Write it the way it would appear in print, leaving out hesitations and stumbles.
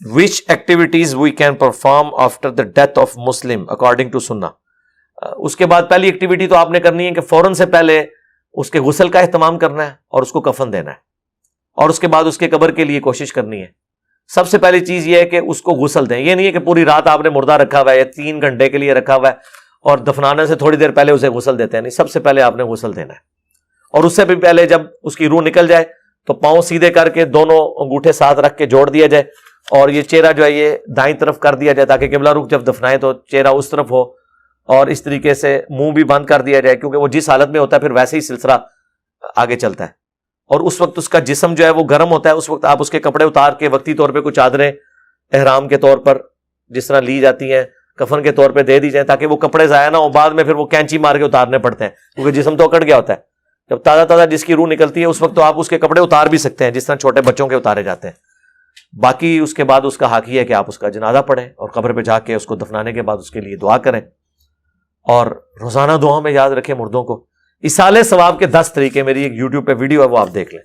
which activities we can perform after the death of Muslim according to Sunnah. اس کے بعد پہلی activity تو آپ نے کرنی ہے کہ فوراً سے پہلے اس کے غسل کا اہتمام کرنا ہے اور اس کو کفن دینا ہے، اور اس کے بعد اس کے قبر کے لیے کوشش کرنی ہے. سب سے پہلی چیز یہ ہے کہ اس کو غسل دیں. یہ نہیں ہے کہ پوری رات آپ نے مردہ رکھا ہوا ہے یا 3 گھنٹے کے لیے رکھا ہوا ہے اور دفنانے سے تھوڑی دیر پہلے اسے غسل دیتے ہیں. نہیں، سب سے پہلے آپ نے غسل دینا ہے، اور اس سے بھی پہلے جب اس کی روح نکل جائے تو پاؤں سیدھے کر کے دونوں انگوٹھے ساتھ رکھ کے جوڑ دیا جائے، اور یہ چہرہ جو ہے یہ دائیں طرف کر دیا جائے تاکہ قبلہ رخ جب دفنائے تو چہرہ اس طرف ہو، اور اس طریقے سے منہ بھی بند کر دیا جائے، کیونکہ وہ جس حالت میں ہوتا ہے پھر ویسے ہی سلسلہ آگے چلتا ہے. اور اس وقت اس کا جسم جو ہے وہ گرم ہوتا ہے، اس وقت آپ اس کے کپڑے اتار کے وقتی طور پہ کچھ چادریں احرام کے طور پر جس طرح لی جاتی ہیں کفن کے طور پہ دے دی جائیں، تاکہ وہ کپڑے ضائع نہ ہو، بعد میں پھر وہ کینچی مار کے اتارنے پڑتے ہیں کیونکہ جسم تو اکڑ گیا ہوتا ہے. جب تازہ تازہ جس کی روح نکلتی ہے اس وقت تو آپ اس کے کپڑے اتار بھی سکتے ہیں جس طرح چھوٹے بچوں کے اتارے جاتے ہیں. باقی اس کے بعد اس کا حق یہ ہے کہ آپ اس کا جنازہ پڑھیں اور قبر پہ جا کے اس کو دفنانے کے بعد اس کے لیے دعا کریں، اور روزانہ دعاؤں میں یاد رکھیں مردوں کو. اصالِ ثواب کے 10 طریقے، میری ایک یوٹیوب پہ ویڈیو ہے وہ آپ دیکھ لیں.